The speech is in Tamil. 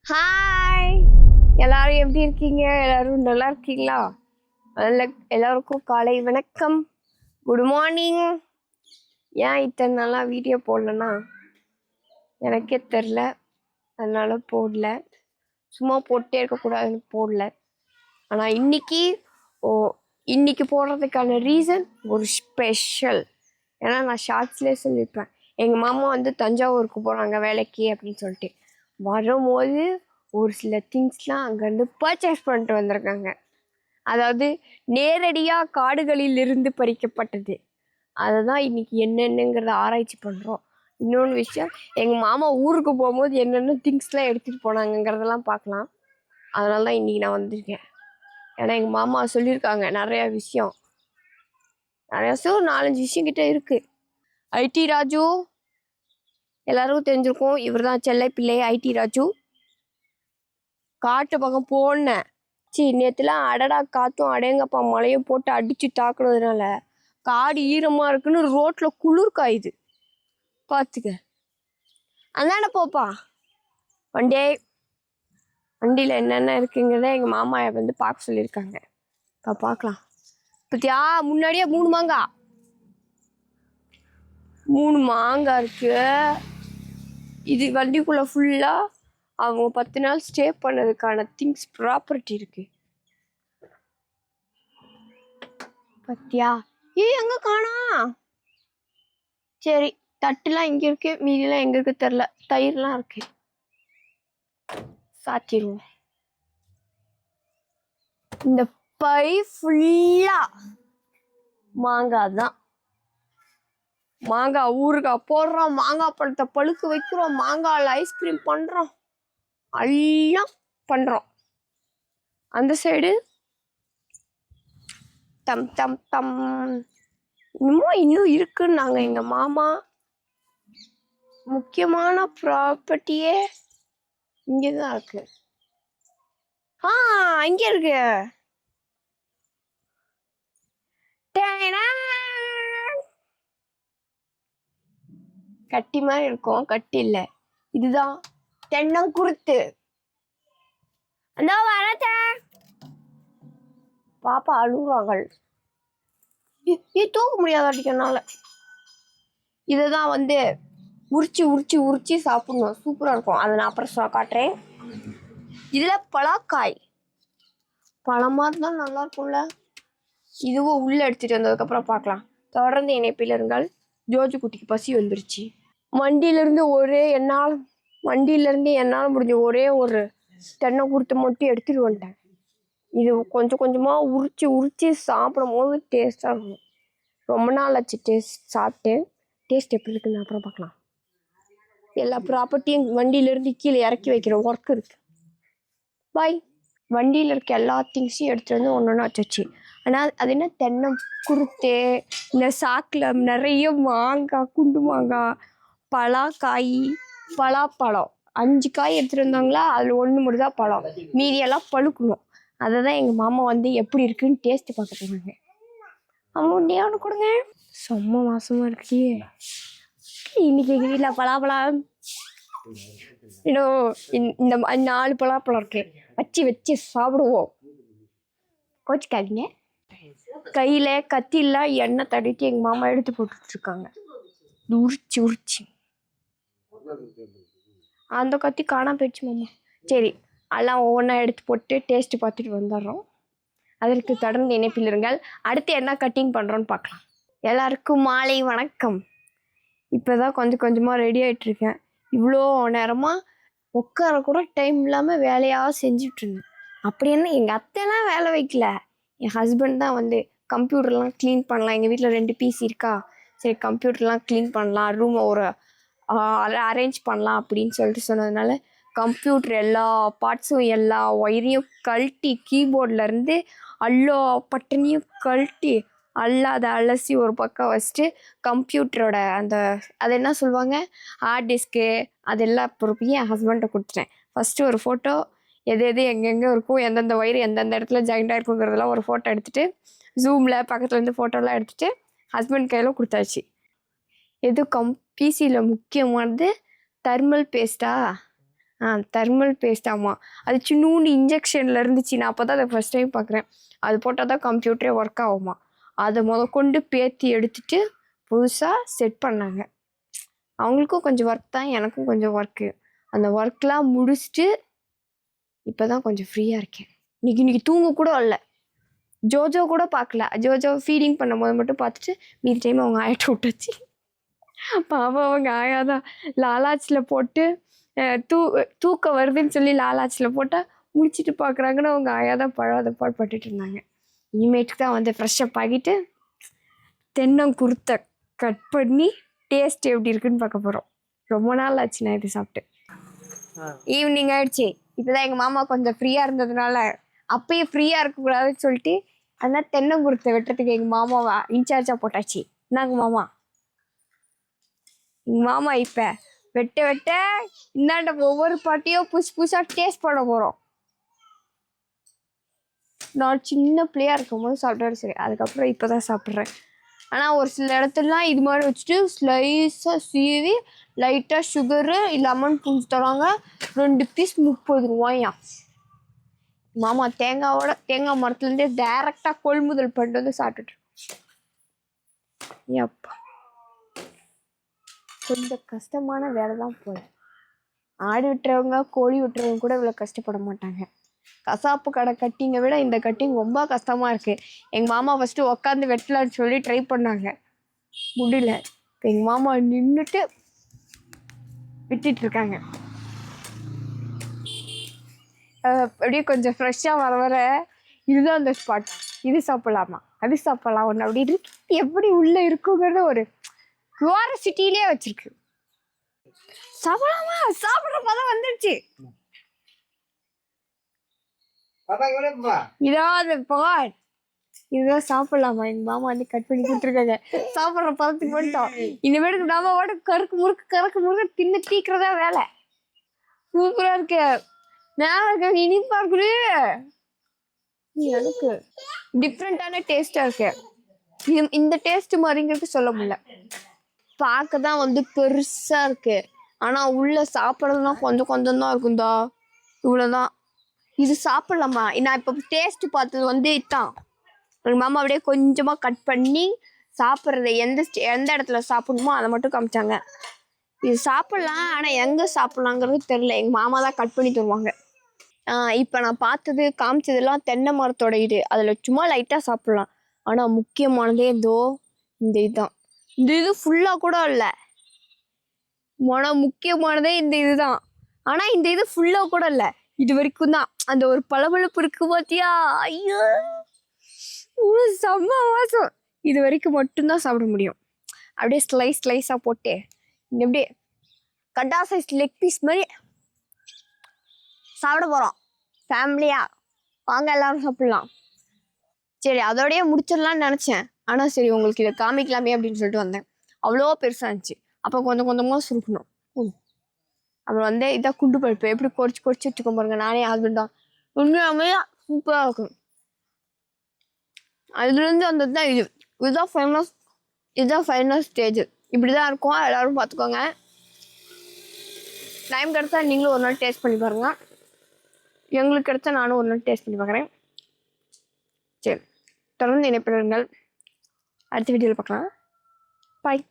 ஹாய், எல்லாரும் எப்படி இருக்கீங்க? எல்லாரும் நல்லா இருக்கீங்களா? எல்லாருக்கும் காலை வணக்கம், குட் மார்னிங். ஏன் இத்தனை நாளாக வீடியோ போடலன்னா எனக்கே தெரில, அதனால போடல. சும்மா போட்டே இருக்கக்கூடாதுன்னு போடல. ஆனால் இன்னைக்கு போடுறதுக்கான ரீசன் ஒரு ஸ்பெஷல். ஏன்னா நான் ஷார்ட்ஸ்லேயே சொல்லியிருப்பேன், எங்கள் மாமா வந்து தஞ்சாவூருக்கு போகிறாங்க வேலைக்கு அப்படின்னு சொல்லிட்டு. வரும்போது ஒரு சில திங்ஸ்லாம் அங்கேருந்து பர்ச்சேஸ் பண்ணிட்டு வந்திருக்காங்க. அதாவது நேரடியாக காடுகளில் இருந்து பறிக்கப்பட்டது. அதை தான் இன்னைக்கு என்னென்னங்கிறத ஆராய்ச்சி பண்ணுறோம். இன்னொன்று விஷயம், எங்கள் மாமா ஊருக்கு போகும்போது என்னென்ன திங்ஸ்லாம் எடுத்துகிட்டு போனாங்கங்கிறதெல்லாம் பார்க்கலாம். அதனால தான் இன்றைக்கி நான் வந்திருக்கேன். ஏன்னா எங்கள் மாமா சொல்லியிருக்காங்க நிறையா விஷயம், 4-5 விஷயம் கிட்ட இருக்குது. ஐடி ராஜு எல்லாருக்கும் தெரிஞ்சிருக்கும், இவர் தான் செல்லை பிள்ளை ஐடி ராஜு. காட்டு பக்கம் போனேன். நேற்றுலாம் அடடா காற்றும் அடேங்கப்பா மழையும் போட்டு அடித்து தாக்குனதுனால காடு ஈரமாக இருக்குன்னு ரோட்டில் குளிர் காயுது. பார்த்துக்க. அந்தாண்ட போப்பா. வண்டியில் என்னென்ன இருக்குங்கிறத எங்கள் மாமா வந்து பார்க்க சொல்லியிருக்காங்க. இப்போ பார்க்கலாம். பத்தியா முன்னாடியே 3 மாங்காய் இருக்கு. இது வண்டிக்குள்ளே ஃபுல்லாக அவங்க 10 நாள் ஸ்டே பண்ணதுக்கான திங்ஸ் ப்ராப்பர்ட்டி இருக்கு. பத்தியா எங்க காணா? சரி, தட்டுலாம் இங்கே இருக்கு, மீதிலாம் எங்க இருக்கு தெரில. தயிர்லாம் இருக்கு, சாத்திடுவோம். இந்த பை ஃபுல்லா மாங்காய் தான். மாங்காய் ஊறுகாய் போடுறோம், மாங்காய் பழத்தை பழுக்க வைக்கிறோம், மாங்காயில் ஐஸ்கிரீம் பண்ணுறோம், எல்லாம் பண்ணுறோம். அந்த சைடு தம் தம் தம் இன்னும் இருக்குன்னாங்க எங்கள் மாமா. முக்கியமான ப்ராப்பர்ட்டியே இங்கே தான் இருக்கு. இங்கே இருக்கு. கட்டி மாதிரி இருக்கும், கட்டி இல்லை, இதுதான் தென்னங்குருத்து. அந்த வரத பாப்பா அழுவாங்கள், தூக்க முடியாத அடிக்கனால. இதைதான் வந்து உரிச்சு சாப்பிடணும், சூப்பராக இருக்கும். அதை நான் அப்புறம் காட்டுறேன். இதில் பலாக்காய் பழமாக இருந்தால் நல்லா இருக்கும்ல. இதுவும் உள்ளே எடுத்துகிட்டு வந்ததுக்கப்புறம் பார்க்கலாம். தொடர்ந்து இணைப்பில் இருங்கள். ஜோஜு குட்டிக்கு பசி வந்துருச்சு. வண்டியிலேருந்து என்னால் முடிஞ்ச ஒரே ஒரு தென்னை குருத்தை மட்டும் எடுத்துகிட்டு வந்துட்டேன். இது கொஞ்சம் கொஞ்சமாக உரிச்சு சாப்பிடும் போது டேஸ்ட்டாக இருக்கும். ரொம்ப நாள் ஆச்சு சாப்பிட்டு. டேஸ்ட் எப்படி இருக்குன்னு அப்புறம் பார்க்கலாம். எல்லா ப்ராப்பர்ட்டியும் வண்டியிலேருந்து கீழே இறக்கி வைக்கிற ஒர்க் இருக்குது. பாய். வண்டியில் இருக்க எல்லா திங்ஸையும் எடுத்துகிட்டு வந்து ஒன்று வச்சாச்சு. ஆனால் அது என்ன தென்னை குருத்து, இந்த சாக்கில் நிறைய மாங்காய், குண்டு மாங்காய், பலாக்காய், பலாப்பழம் 5 காய் எடுத்துகிட்டு வந்தாங்களா. அதில் 1 மட்டும் தான் பழம், மீதியெல்லாம் பழுக்கணும். அதை தான் எங்கள் மாமா வந்து எப்படி இருக்குன்னு டேஸ்ட்டு பார்க்க போகிறாங்க. அமௌண்ட்டே ஒன்று கொடுங்க. செம்ம மாசமாக இருக்கு இன்னைக்கு எங்கள் வீட்டில் பலாப்பழம். இந்த 4 பலாப்பழம் இருக்கு, வச்சு சாப்பிடுவோம். கோச்சிக்காதீங்க. கையில் கத்திலாம் எண்ணெய் தடவிட்டு எங்கள் மாமா எடுத்து போட்டுட்ருக்காங்க. உரிச்சு அந்த கத்தி காணாம போயிடுச்சு மாமா. சரி, எல்லாம் ஒவ்வொன்றா எடுத்து போட்டு டேஸ்ட்டு பார்த்துட்டு வந்துடுறோம். அதற்கு தொடர்ந்து இணைப்பில் இருங்கள். அடுத்து என்ன கட்டிங் பண்ணுறோன்னு பார்க்கலாம். எல்லாருக்கும் மாலை வணக்கம். இப்போ தான் கொஞ்சமாக ரெடி ஆகிட்டுருக்கேன். இவ்வளோ நேரமாக உட்கார கூட டைம் இல்லாமல் வேலையாக செஞ்சுட்ருந்தேன். அப்படி என்ன எங்கள் அத்தைலாம் வேலை வைக்கல, என் ஹஸ்பண்ட் தான் வந்து கம்ப்யூட்டர்லாம் க்ளீன் பண்ணலாம். எங்கள் வீட்டில் 2 PC இருக்கா. சரி, கம்ப்யூட்டர்லாம் க்ளீன் பண்ணலாம், ரூமை ஒரு அரேஞ்ச் பண்ணலாம் அப்படின்னு சொல்லிட்டு சொன்னதுனால கம்ப்யூட்டர் எல்லா பார்ட்ஸும் எல்லா ஒயரையும் கழட்டி, கீபோர்ட்லேருந்து எல்லா பட்டனையும் கழட்டி அதை அலசி ஒரு பக்கம் வச்சுட்டு கம்ப்யூட்டரோட அது என்ன சொல்லுவாங்க, ஹார்ட் டிஸ்க்கு, அதெல்லாம் பொறுப்பையும் என் ஹஸ்பண்ட்டை கொடுத்துட்டேன். ஃபஸ்ட்டு ஒரு ஃபோட்டோ எது எங்கெங்கே இருக்கும், எந்தெந்த ஒயர் எந்தெந்த இடத்துல ஜாயிண்டாக இருக்குங்கிறதெல்லாம் ஒரு ஃபோட்டோ எடுத்துகிட்டு ஜூமில் பக்கத்துலேருந்து ஃபோட்டோலாம் எடுத்துகிட்டு ஹஸ்பண்ட் கையில் கொடுத்தாச்சு. எது பிசியில் முக்கியமானது தெர்மல் பேஸ்ட்டா, தெர்மல் பேஸ்ட். ஆமாம், அது சின்னூண்டு இன்ஜெக்ஷனில் இருந்துச்சு. நான் அப்போ தான் அதை ஃபஸ்ட் டைம் பார்க்குறேன். அது போட்டால் தான் கம்ப்யூட்டரே ஒர்க் ஆகுமா. அதை கொண்டு பேத்தி எடுத்துட்டு புதுசாக செட் பண்ணாங்க. அவங்களுக்கும் கொஞ்சம் ஒர்க் தான், எனக்கும் கொஞ்சம் ஒர்க்கு. அந்த ஒர்க்லாம் முடிச்சுட்டு இப்போ தான் கொஞ்சம் ஃப்ரீயாக இருக்கேன். இன்னைக்கு தூங்க கூட இல்லை. ஜோஜோ கூட பார்க்கல. ஜோஜோ ஃபீடிங் பண்ணும்போது மட்டும் பார்த்துட்டு மீதி டைம் அவங்க ஆயிட்டு விட்டுச்சு. பாப்பா அவங்க ஆயாதான் லாலாச்சில் போட்டு தூக்கம் வருதுன்னு சொல்லி லாலாச்சில் போட்டால் முடிச்சுட்டு பார்க்குறாங்கன்னு அவங்க ஆயாதான் பழாத பாடுபட்டுட்டு இருந்தாங்க. இனிமேட்டுக்கு தான் ஃப்ரெஷ்ஷப் ஆகிட்டு தென்னங்குருத்தை கட் பண்ணி டேஸ்ட் எப்படி இருக்குன்னு பார்க்க போகிறோம். ரொம்ப நாள் ஆச்சு நான் இது சாப்பிட்டு. ஈவினிங் ஆயிடுச்சு. இப்போதான் எங்கள் மாமா கொஞ்சம் ஃப்ரீயாக இருந்ததுனால, அப்பயும் ஃப்ரீயாக இருக்கக்கூடாதுன்னு சொல்லிட்டு அதனால் தென்னங்குருத்தை வெட்டுறதுக்கு எங்கள் மாமாவை இன்சார்ஜாக போட்டாச்சு. இந்தாங்க மாமா. எங்கள் மாமா இப்போ வெட்ட இந்தாண்ட ஒவ்வொரு பாட்டியும் புதுசாக டேஸ்ட் பண்ண போகிறோம். நான் சின்ன பிள்ளையாக இருக்கும்போது சாப்பிட்டாலும் சரி, அதுக்கப்புறம் இப்போ தான் சாப்பிட்றேன். ஆனால் ஒரு சில இடத்துலலாம் இது மாதிரி வச்சுட்டு ஸ்லைஸாக சீவி லைட்டாக சுகரு லெமன் புழிஞ்சு தராங்க. 2 பீஸ் 30 ரூபாயா. மாமா தேங்காய் மரத்துலேருந்தே டைரெக்டாக கொள்முதல் பண்ணிட்டு வந்து சாப்பிட்டுட்டு. அப்பா கொஞ்சம் கஷ்டமான வேலை தான் போல. ஆடு விட்டுறவங்க கோழி விட்டுறவங்க கூட இவ்வளோ கஷ்டப்பட மாட்டாங்க. கசாப்பு கடை கட்டிங்கை விட இந்த கட்டிங் ரொம்ப கஷ்டமாக இருக்குது. எங்கள் மாமா ஃபஸ்ட்டு உக்காந்து வெட்டலான்னு சொல்லி ட்ரை பண்ணாங்க, முடியல. இப்போ எங்கள் மாமா நின்றுட்டு விட்டுட்ருக்காங்க. அப்படியே கொஞ்சம் ஃப்ரெஷ்ஷாக வர இதுதான் அந்த ஸ்பாட். இது சாப்பிட்லாமா அது சாப்பிட்லாம் ஒன்று அப்படின்னு எப்படி உள்ளே இருக்குங்கிறத ஒரு கியூரியாசிட்டியிலே வச்சிருக்கு. சாப்பிடலாமா? சாப்பிட்ற பதம் வந்துடுச்சு. இதுதான் சாப்பிடலாமா? எங்க மாமா கட் பண்ணி கொடுத்துருக்காங்க. சாப்பிட்ற பதத்துக்கு வந்துட்டோம். இனிமேட்டுக்கு நாம கருக்கு முறுக்கு தின்னு தீக்கிறதா வேலை. சூப்பரா இருக்கு. நான் இனிப்பா இருக்கு. எனக்கு டிஃப்ரெண்டான டேஸ்டா இருக்கு. இந்த டேஸ்ட் மாதிரிங்கிறது சொல்ல முடியல. பார்க்க தான் பெருசா இருக்கு. ஆனா உள்ள சாப்பிட்றதுலாம் கொஞ்சம் தான் இருக்குந்தா. இவ்வளவுதான். இது சாப்பிடலாமா? நான் இப்போ டேஸ்ட் பார்த்தது இதுதான். எங்கள் மாமா அப்படியே கொஞ்சமாக கட் பண்ணி சாப்பிட்றத எந்த இடத்துல சாப்பிடணுமோ அதை மட்டும் காமிச்சாங்க. இது சாப்பிட்லாம், ஆனால் எங்கே சாப்பிட்லாங்கிறது தெரில. எங்கள் மாமா தான் கட் பண்ணி தருவாங்க. இப்போ நான் காமிச்சதெல்லாம் தென்னை மரத்தோட இது. அதில் சும்மா லைட்டாக சாப்பிட்லாம். ஆனால் முக்கியமானதே இந்த இதுதான். இந்த இது ஃபுல்லாக கூட இல்லை. முக்கியமானதே இந்த இதுதான். ஆனால் இந்த இது ஃபுல்லாக கூட இல்லை. இது வரைக்கும் தான் அந்த ஒரு பளபளப்பு இருக்கு பார்த்தியா? ஐயோ செம்ம வாசம். இது வரைக்கும் மட்டும்தான் சாப்பிட முடியும். அப்படியே ஸ்லைஸாக போட்டு அப்படியே கடா சைஸ் லெக் பீஸ் மாதிரி சாப்பிட போகிறோம். ஃபேமிலியாக வாங்க எல்லாரும் சாப்பிட்லாம். சரி, அதோடய முடிச்சிடலான்னு நினச்சேன். ஆனால் சரி உங்களுக்கு இதை காமிக்கலாமே அப்படின்னு சொல்லிட்டு வந்தேன். அவ்வளோ பெருசாக இருந்துச்சு. அப்போ கொஞ்சமாக சுருக்கணும். அப்புறம் இதான் குண்டு பருப்பு எப்படி கொறிச்சு வச்சுக்கோ பாருங்க. நானே ஹஸ்பண்டா உண்மையாமே சூப்பராக இருக்கும். அதுலேருந்து தான் இதுதான் ஃபைனல் ஸ்டேஜ். இப்படி தான் இருக்கும். எல்லோரும் பார்த்துக்கோங்க. டைம் கிடச்சா நீங்களும் ஒரு நாள் டேஸ்ட் பண்ணி பாருங்கள். எங்களுக்கு கிடச்சா நானும் ஒரு நாள் டேஸ்ட் பண்ணி பார்க்குறேன். சரி, தொடர்ந்து இணைப்பிடுங்கள். அடுத்த வீடியோவில் பார்க்கலாம். பாய்.